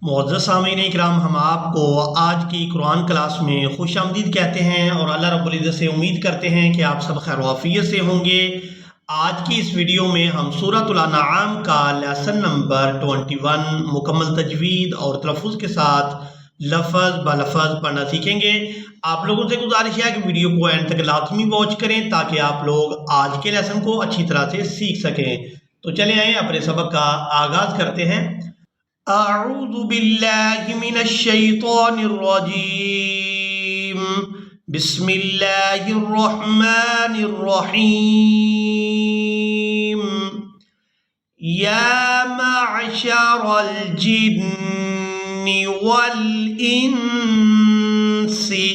मुअज़्ज़ज़ सामीन इकराम, हम आपको आज की कुरान क्लास में खुशामदीद कहते हैं और अल्लाह रब्बुल इज़्ज़त से उम्मीद करते हैं कि आप सब खैर वाफियत से होंगे। आज की इस वीडियो में हम सूरतुल अनआम का लेसन नंबर 21 मुकम्मल तजवीद और तलफ़्फ़ुज़ के साथ लफ़ज़ ब लफ़ज़ पढ़ना सीखेंगे। आप लोगों से गुजारिश है कि वीडियो को एंड तक लाज़मी वॉच करें ताकि आप लोग आज के लेसन को अच्छी तरह से सीख सकें। तो चले आएँ अपने सबक का आगाज़ करते हैं। अऊज़ु बिल्लाहि मिनश शैतानिर रजीम। बिस्मिल्लाहिर रहमानिर रहीम। या मअशरल जिन्नि वल इंसी।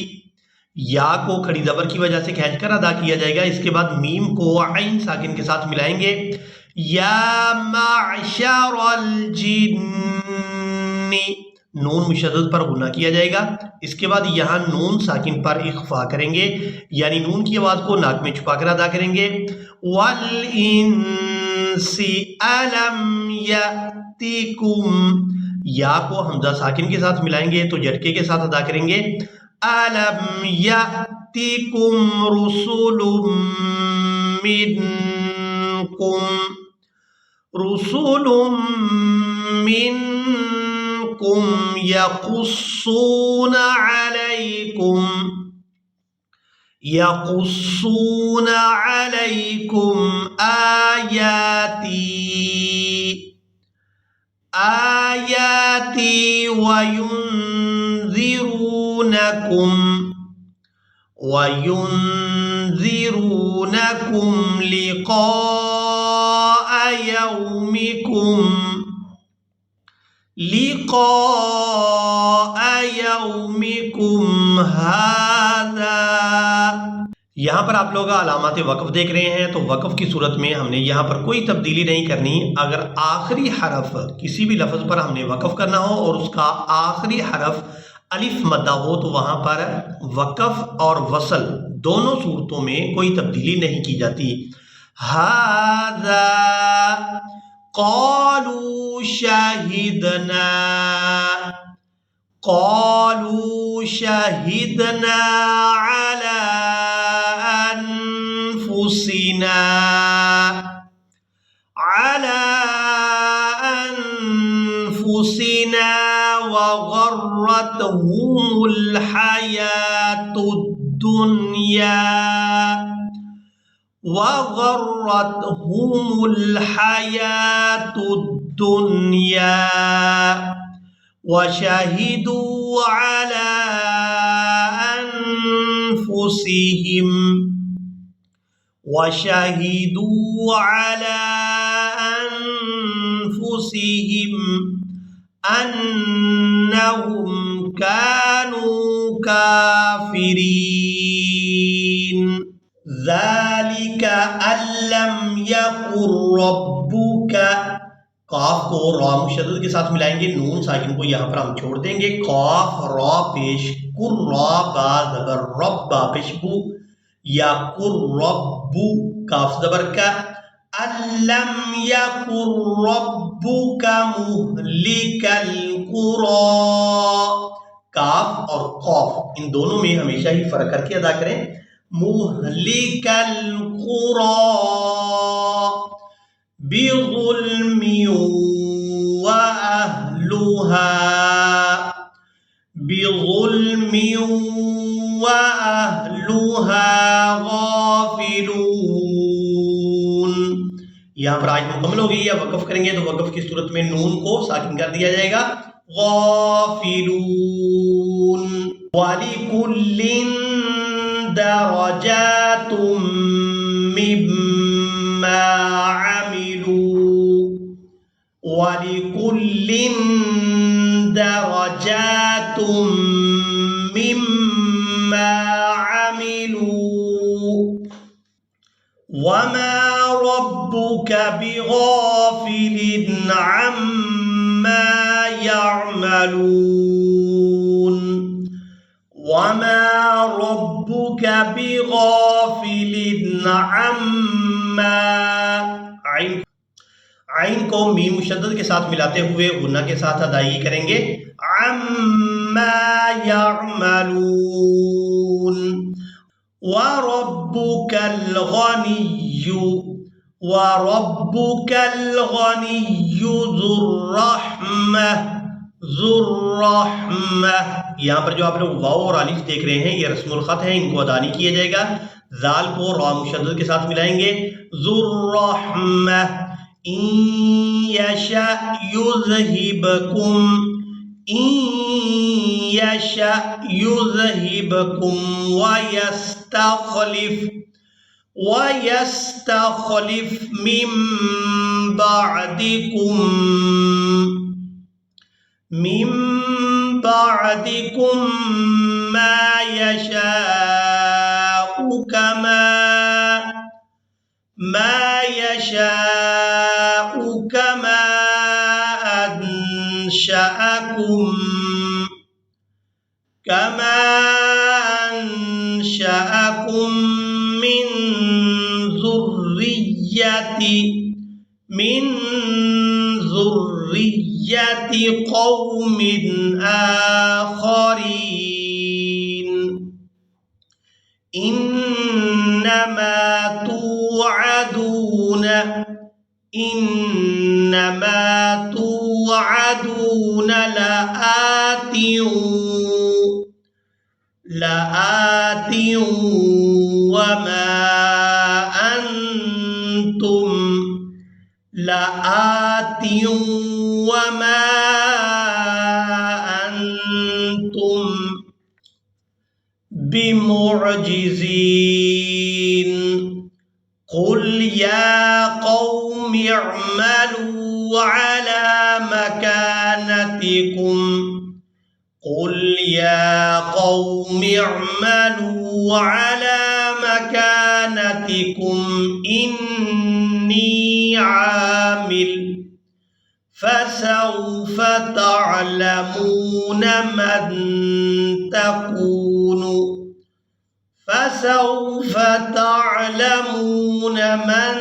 या को खड़ी ज़बर की वजह से खींचकर अदा किया जाएगा। इसके बाद मीम को आइन साकिन के साथ मिलाएंगे। या मअशरल जिन्नि, नून मुशद्दद पर गुना किया जाएगा। इसके बाद यहाँ नून साकिन पर इख्फा करेंगे, यानी नून की आवाज़ को नाक में छुपाकर अदा करेंगे। वल इंसी अलम यअतिकुम, या को हमजा साकिन के साथ मिलाएंगे तो झटके के साथ अदा करेंगे। अलम यअतिकुम रुसुलुम मिनकुम, रुसुलुम मिनकुम यकुस्सूना अलैकुम आयाती वयुन्ज़िरूनकुम लिक़ाअ यौमिकुम हाज़ा। यहाँ पर आप लोग अलामत वक़्फ़ देख रहे हैं, तो वक़्फ़ की सूरत में हमने यहाँ पर कोई तब्दीली नहीं करनी। अगर आखिरी हरफ किसी भी लफ्ज़ पर हमने वक़्फ़ करना हो और उसका आखिरी हरफ अलिफ मद्दा हो तो वहाँ पर वक़्फ़ और वसल दोनों सूरतों में कोई तब्दीली नहीं की जाती। हाज़ा क़ालू शहिदना अला अनफुसिना वगर्रतहुमुल हयातुद्दुनिया वशहिदू अला अनफुसिहिम अन्नहुम कानू काफिरीन। ज़ालिका अल्लम यकुर रब्बुका, काफ को रा मुशद्दद के साथ मिलाएंगे, नून साकिन को यहाँ पर हम छोड़ देंगे। काफ रा पेश कुर रा बा ज़बर रब्बा पेश बू, या कुर रब्बु काफ ज़बर का। अल्लम यकुर रब्बुका मुहलिकल कुरा, काफ और कौफ इन दोनों में हमेशा ही फर्क करके अदा करें। मुहलिकल कुरा बिज़ुल्मिन व अहलुहा गाफिलून। यहाँ पर आयत मुकम्मल हो गई है। वक़्फ़ करेंगे तो वक़्फ़ की सूरत में नून को साकिन कर दिया जाएगा। गाफिलून। वलिकुल्लिन दरजातुम मिम्मा अमिलू, वलिकुल्लिन दरजातुम मिम्मा अमिलू वमा रब्बुका बिगाफिलिन अम्मा यअमलून, वमा रब्बुका बिगाफिलिन अम्मा आइन को मीम मुशद्दद के साथ मिलाते हुए गुन्ना के साथ अदायगी करेंगे। अम्मा यअमलून व रब्बुकल गनिय्यु ज़ुर्रहमा। यहाँ पर जो आप लोग वाव और अलिफ देख रहे हैं ये रस्मुल खत है, इनको अदा नहीं किया जाएगा। जाल को रा मुशद्दद के साथ मिलाएंगे। ज़ुर्रहमा। इन यशा युज़हिबकुम वयस्तखलिफ मिन बाअदिकुम मा यशाउ कमा अंशअकुम मिन ज़ुर्रिय्यति क़ौमिन आख़रीन। इन्नमा तुअदून लआतिउं वमा अंतुम बिमुअजिज़ीन। क़ुल या क़ौमि अअमलू अला मकानतिकुम इन्नी आमिल फसौफ तअलमून मन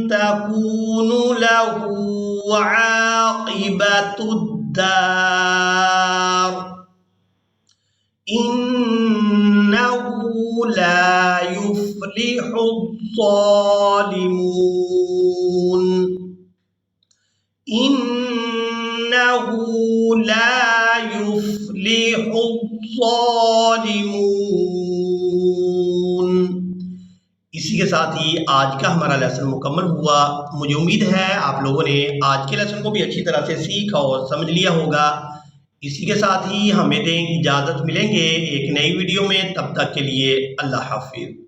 तकून लहू आक़िबतुद्दार इन्नहु ला युफ्लिहुज़्ज़ालिमून। इसी के साथ ही आज का हमारा लेसन मुकम्मल हुआ। मुझे उम्मीद है आप लोगों ने आज के लेसन को भी अच्छी तरह से सीखा और समझ लिया होगा। इसी के साथ ही हमें दें इजाज़त, मिलेंगे एक नई वीडियो में। तब तक के लिए अल्लाह हाफिज़।